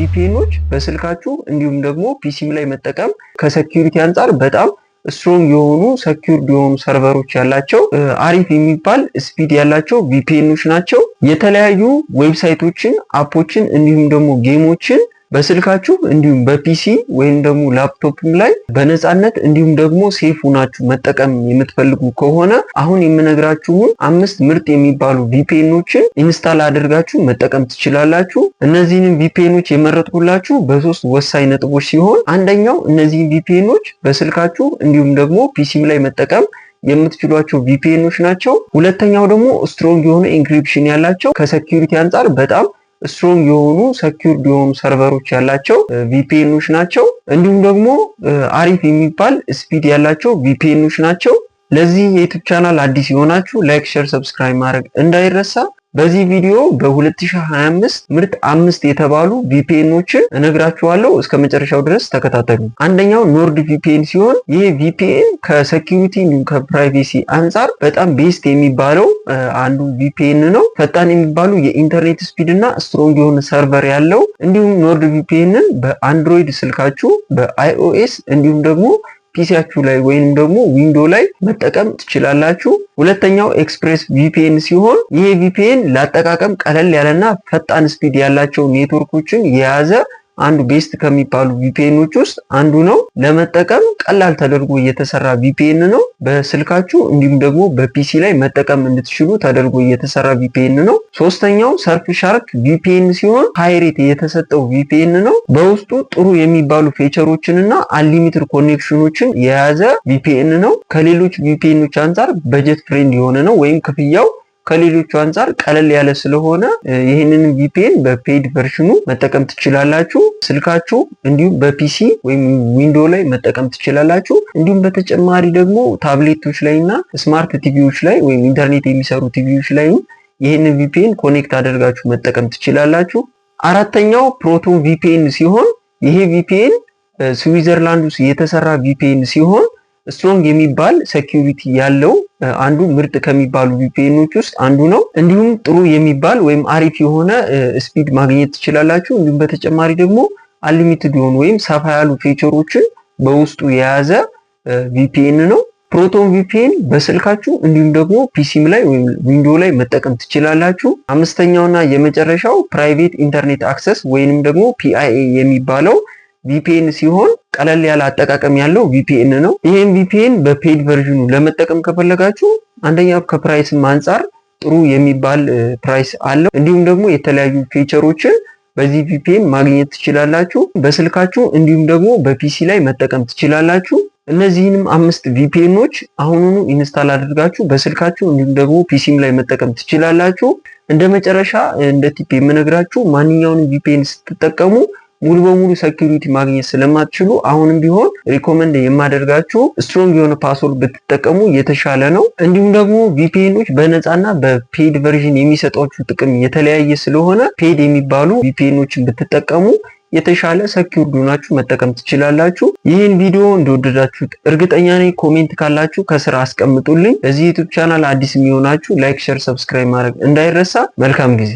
ቪፒኤኖች በስልካችሁ እንዲሁም ደግሞ ፒሲም ላይ መጠቀም ከሴኩሪቲ አንጻር በጣም ስትሮንግ የሆኑ ሰኪውርድ የሆኑ ሰርቨሮች ያላቸው አሪፍ የሚባል ስፒድ ያላቸው ቪፒኤኖች ናቸው። የተለያዩ ዌብሳይቶችን፣ አፖችን እንዲሁም ደግሞ ጌሞችን በስልካችሁ እንዲሁም በፒሲ ወይም ደግሞ ላፕቶፕም ላይ በነፃነት እንዲሁም ደግሞ ሴፍ ሆናችሁ መጠቀም የምትፈልጉ ከሆነ አሁን የምነግራችሁን 5 ምርጥ የሚባሉ ቪፒኤኖችን ኢንስታል አድርጋችሁ መጠቀም ትችላላችሁ። እነዚህንም ቪፒኤኖች የመረጥኩላችሁ በሶስት ወሳኝ ነጥቦች ሲሆን አንደኛው እነዚህን ቪፒኤኖች በስልካችሁ እንዲሁም ደግሞ ፒሲም ላይ መጠቀም የምትችሏቸው ቪፒኤኖች ናቸው። ሁለተኛው ደግሞ ስትሮንግ የሆነ ኢንክሪፕሽን ያላቸው ከሴኩሪቲ አንጻር በጣም ስትሮንግ የሆኑ ሰኪውርድ የሆኑ ሰርቨሮች ያላቸው ቪፒኤኖች ናቸው። እንዲሁም ደግሞ አሪፍ የሚባል ስፒድ ያላቸው ቪፒኤኖች ናቸው። ለዚህ የዩቲዩብ ቻናል አዲስ የሆናችሁ ላይክ፣ ሼር፣ ሰብስክራይብ ማድረግ እንዳይረሳ። በዚህ ቪዲዮ በ2025 ምርጥ 5 የተባሉ ቪፒኤኖችን እነግራችኋለሁ። እስከ መጨረሻው ድረስ ተከታተሉ። አንደኛው ኖርድ ቪፒኤን ሲሆን ይህ ቪፒኤን ከሴኩሪቲ እንዲሁም ከፕራይቬሲ አንጻር በጣም ቤስት የሚባለው አንዱ ቪፒኤን ነው። ፈጣን የሚባሉ የኢንተርኔት ስፒድ እና ስትሮንግ የሆነ ሰርቨር ያለው እንዲሁም ኖርድ ቪፒኤንን በአንድሮይድ ስልካችሁ በአይኦኤስ እንዲሁም ደግሞ ፒሲያችሁ ላይ ወይም ደግሞ ዊንዶ ላይ መጠቀም ትችላላችሁ። ሁለተኛው ኤክስፕሬስ ቪፒኤን ሲሆን ይሄ ቪፒኤን ለአጠቃቀም ቀለል ያለና ፈጣን ስፒድ ያላቸው ኔትወርኮችን የያዘ አንዱ ቤስት ከሚባሉ ቪፒኤኖች ውስጥ አንዱ ነው። ለመጠቀም ቀላል ተደርጎ የተሰራ ቪፒኤን ነው። በስልካችሁ እንዲሁም ደግሞ በፒሲ ላይ መጠቀም እንድትችሉ ተደርጎ የተሰራ ቪፒኤን ነው። ሶስተኛው ሰርፍ ሻርክ ቪፒኤን ሲሆን ሃይሬት የተሰጠው ቪፒኤን ነው። በውስጡ ጥሩ የሚባሉ ፊቸሮችንና አንሊሚትድ ኮኔክሽኖችን የያዘ ቪፒኤን ነው። ከሌሎች ቪፒኤኖች አንጻር በጀት ፍሬንድ የሆነ ነው ወይም ክፍያው ከሌሎቹ አንጻር ቀለል ያለ ስለሆነ ይህንን ቪፒኤን በፔድ ቨርሽኑ መጠቀም ትችላላችሁ። ስልካችሁ እንዲሁም በፒሲ ወይም ዊንዶ ላይ መጠቀም ትችላላችሁ። እንዲሁም በተጨማሪ ደግሞ ታብሌቶች ላይና ስማርት ቲቪዎች ላይ ወይም ኢንተርኔት የሚሰሩ ቲቪዎች ላይ ይህንን ቪፒኤን ኮኔክት አድርጋችሁ መጠቀም ትችላላችሁ። አራተኛው ፕሮቶን ቪፒኤን ሲሆን ይሄ ቪፒኤን ስዊዘርላንድ ውስጥ የተሰራ ቪፒኤን ሲሆን ስትሮንግ የሚባል ሴኩሪቲ ያለው አንዱ ምርጥ ከሚባሉ ቪፒኤኖች ውስጥ አንዱ ነው። እንዲሁም ጥሩ የሚባል ወይም አሪፍ የሆነ ስፒድ ማግኘት ትችላላችሁ። እንዲሁም በተጨማሪ ደግሞ አንሊሚትድ የሆኑ ወይም ሰፋ ያሉ ፊቸሮችን በውስጡ የያዘ ቪፒኤን ነው። ፕሮቶን ቪፒኤን በስልካችሁ እንዲሁም ደግሞ ፒሲም ላይ ወይም ዊንዶ ላይ መጠቀም ትችላላችሁ። አምስተኛውና የመጨረሻው ፕራይቬት ኢንተርኔት አክሰስ ወይንም ደግሞ ፒአይኤ የሚባለው ቪፒኤን ሲሆን ቀለል ያለ አጠቃቀም ያለው ቪፒኤን ነው። ይሄን ቪፒኤን በፔድ ቨርዥኑ ለመጠቀም ከፈለጋችሁ አንደኛ ከፕራይስም አንጻር ጥሩ የሚባል ፕራይስ አለው። እንዲሁም ደግሞ የተለያዩ ፊቸሮችን በዚህ ቪፒኤን ማግኘት ትችላላችሁ። በስልካችሁ እንዲሁም ደግሞ በፒሲ ላይ መጠቀም ትችላላችሁ። እነዚህንም 5 ቪፒኤኖች አሁኑኑ ኢንስታል አድርጋችሁ በስልካችሁ እንዲሁም ደግሞ ፒሲም ላይ መጠቀም ትችላላችሁ። እንደ መጨረሻ እንደ ቲፕ የምነግራችሁ ማንኛውንም ቪፒኤን ስትጠቀሙ ሙሉ በሙሉ ሴኩሪቲ ማግኘት ስለማትችሉ አሁንም ቢሆን ሪኮመንድ የማደርጋችሁ ስትሮንግ የሆነ ፓስወርድ ብትጠቀሙ የተሻለ ነው። እንዲሁም ደግሞ ቪፒኤኖች በነፃና በፔድ ቨርዥን የሚሰጧችሁ ጥቅም የተለያየ ስለሆነ ፔድ የሚባሉ ቪፒኤኖችን ብትጠቀሙ የተሻለ ሴኩርድ ሆናችሁ መጠቀም ትችላላችሁ። ይህን ቪዲዮ እንደወደዳችሁት እርግጠኛ ነኝ። ኮሜንት ካላችሁ ከስራ አስቀምጡልኝ። ለዚህ ዩቲዩብ ቻናል አዲስ የሚሆናችሁ ላይክ፣ ሼር፣ ሰብስክራይብ ማድረግ እንዳይረሳ። መልካም ጊዜ